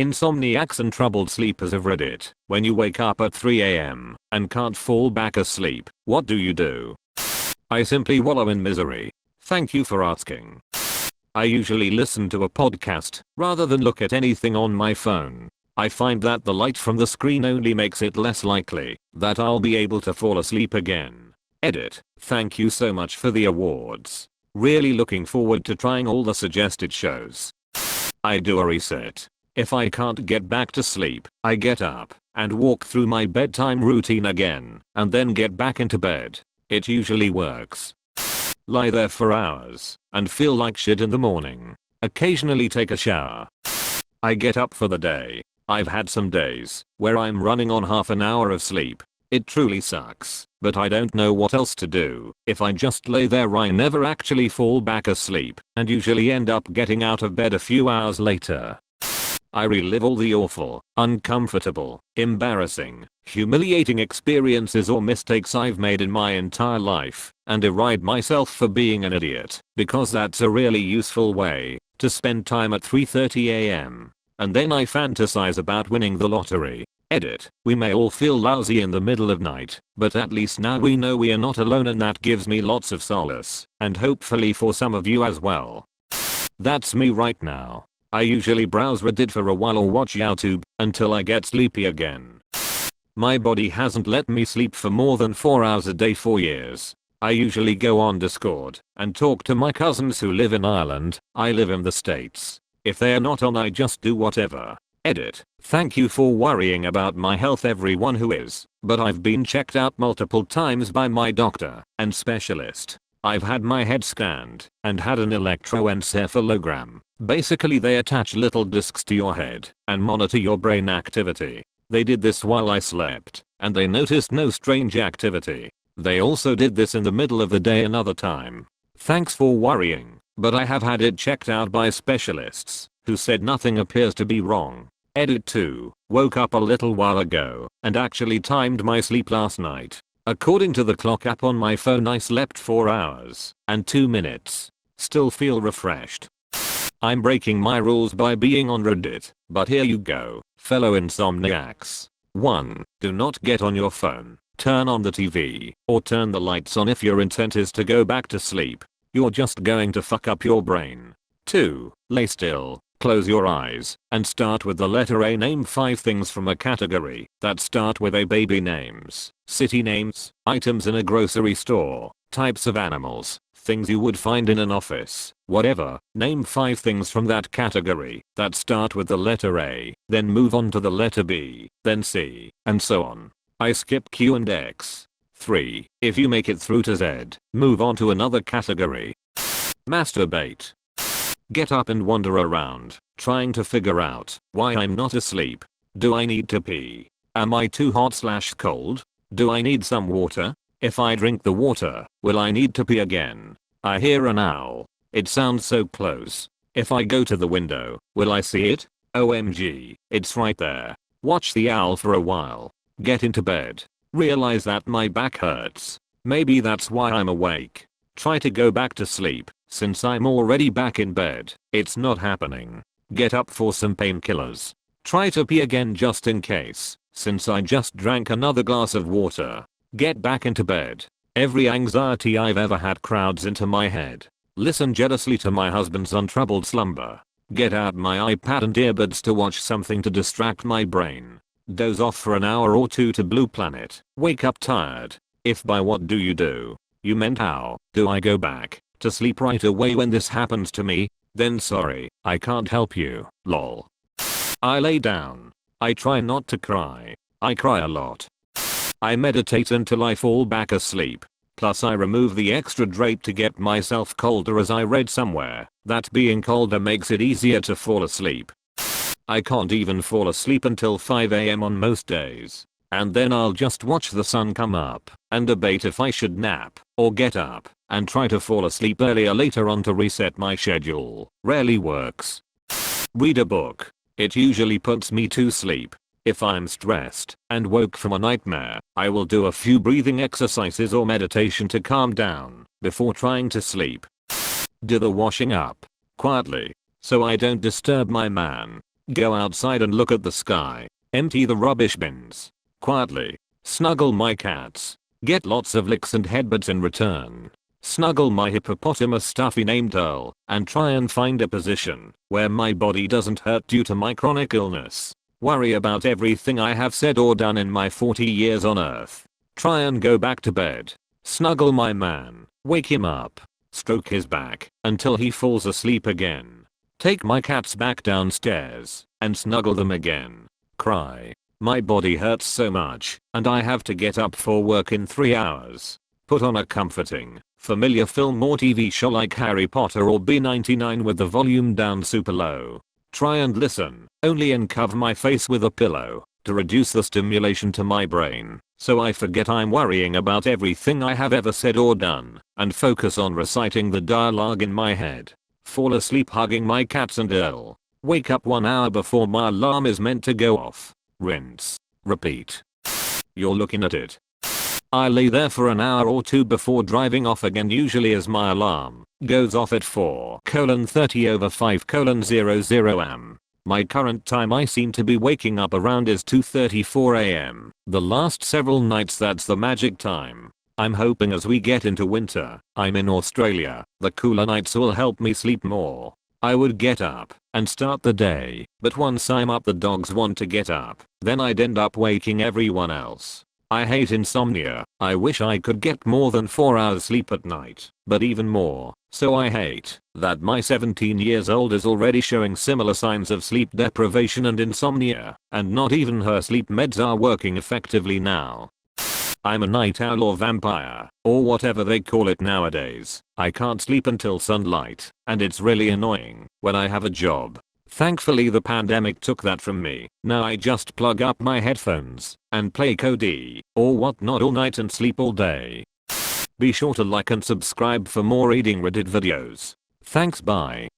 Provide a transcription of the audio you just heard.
Insomniacs and troubled sleepers of Reddit. When you wake up at 3 AM and can't fall back asleep, what do you do? I simply wallow in misery. Thank you for asking. I usually listen to a podcast rather than look at anything on my phone. I find that the light from the screen only makes it less likely that I'll be able to fall asleep again. Edit. Thank you so much for the awards. Really looking forward to trying all the suggested shows. I do a reset. If I can't get back to sleep, I get up and walk through my bedtime routine again and then get back into bed. It usually works. Lie there for hours and feel like shit in the morning. Occasionally take a shower. I get up for the day. I've had some days where I'm running on half an hour of sleep. It truly sucks, but I don't know what else to do. If I just lay there, I never actually fall back asleep and usually end up getting out of bed a few hours later. I relive all the awful, uncomfortable, embarrassing, humiliating experiences or mistakes I've made in my entire life and deride myself for being an idiot, because that's a really useful way to spend time at 3:30 AM. And then I fantasize about winning the lottery. Edit. We may all feel lousy in the middle of night, but at least now we know we are not alone, and that gives me lots of solace, and hopefully for some of you as well. That's me right now. I usually browse Reddit for a while or watch YouTube until I get sleepy again. My body hasn't let me sleep for more than 4 hours a day for years. I usually go on Discord and talk to my cousins who live in Ireland. I live in the States. If they are not on, I just do whatever. Edit. Thank you for worrying about my health, everyone who is, but I've been checked out multiple times by my doctor and specialist. I've had my head scanned and had an electroencephalogram. Basically they attach little discs to your head and monitor your brain activity. They did this while I slept and they noticed no strange activity. They also did this in the middle of the day another time. Thanks for worrying, but I have had it checked out by specialists who said nothing appears to be wrong. Edit 2. Woke up a little while ago and actually timed my sleep last night. According to the clock app on my phone, I slept 4 hours and 2 minutes. Still feel refreshed. I'm breaking my rules by being on Reddit, but here you go, fellow Insomniacs. 1. Do not get on your phone, turn on the TV, or turn the lights on if your intent is to go back to sleep. You're just going to fuck up your brain. 2. Lay still, close your eyes, and start with the letter A. Name 5 things from a category that start with A. Baby names, city names, items in a grocery store, types of animals, things you would find in an office, whatever. Name 5 things from that category that start with the letter A, then move on to the letter B, then C, and so on. I skip Q and X. 3. If you make it through to Z, move on to another category. Masturbate. Get up and wander around, trying to figure out why I'm not asleep. Do I need to pee? Am I too hot/cold? Do I need some water? If I drink the water, will I need to pee again? I hear an owl. It sounds so close. If I go to the window, will I see it? OMG, it's right there. Watch the owl for a while. Get into bed. Realize that my back hurts. Maybe that's why I'm awake. Try to go back to sleep. Since I'm already back in bed, it's not happening. Get up for some painkillers. Try to pee again just in case, since I just drank another glass of water. Get back into bed. Every anxiety I've ever had crowds into my head. Listen jealously to my husband's untroubled slumber. Get out my iPad and earbuds to watch something to distract my brain. Doze off for an hour or two to Blue Planet. Wake up tired. If by what do you meant how do I go back to sleep right away when this happens to me, then sorry, I can't help you, lol. I lay down. I try not to cry. I cry a lot. I meditate until I fall back asleep. Plus I remove the extra drape to get myself colder, as I read somewhere that being colder makes it easier to fall asleep. I can't even fall asleep until 5 AM on most days. And then I'll just watch the sun come up and debate if I should nap or get up and try to fall asleep earlier later on to reset my schedule. Rarely works. Read a book. It usually puts me to sleep. If I'm stressed and woke from a nightmare, I will do a few breathing exercises or meditation to calm down before trying to sleep. Do the washing up quietly so I don't disturb my man. Go outside and look at the sky. Empty the rubbish bins. Quietly. Snuggle my cats. Get lots of licks and headbutts in return. Snuggle my hippopotamus stuffy named Earl, and try and find a position where my body doesn't hurt due to my chronic illness. Worry about everything I have said or done in my 40 years on earth. Try and go back to bed. Snuggle my man. Wake him up. Stroke his back until he falls asleep again. Take my cats back downstairs and snuggle them again. Cry. My body hurts so much and I have to get up for work in 3 hours. Put on a comforting, familiar film or TV show like Harry Potter or B99 with the volume down super low. Try and listen only and cover my face with a pillow to reduce the stimulation to my brain so I forget I'm worrying about everything I have ever said or done and focus on reciting the dialogue in my head. Fall asleep hugging my cats and Earl. Wake up 1 hour before my alarm is meant to go off. Rinse. Repeat. You're looking at it. I lay there for an hour or two before driving off again, usually as my alarm goes off at 4:30 over 5:00 am. My current time I seem to be waking up around is 2:34 am. The last several nights that's the magic time. I'm hoping as we get into winter, I'm in Australia, the cooler nights will help me sleep more. I would get up and start the day, but once I'm up the dogs want to get up, then I'd end up waking everyone else. I hate insomnia. I wish I could get more than 4 hours sleep at night, but even more. So I hate that my 17 years old is already showing similar signs of sleep deprivation and insomnia, and not even her sleep meds are working effectively now. I'm a night owl or vampire, or whatever they call it nowadays. I can't sleep until sunlight, and it's really annoying when I have a job. Thankfully the pandemic took that from me. Now I just plug up my headphones and play COD or whatnot all night and sleep all day. Be sure to like and subscribe for more reading Reddit videos. Thanks, bye.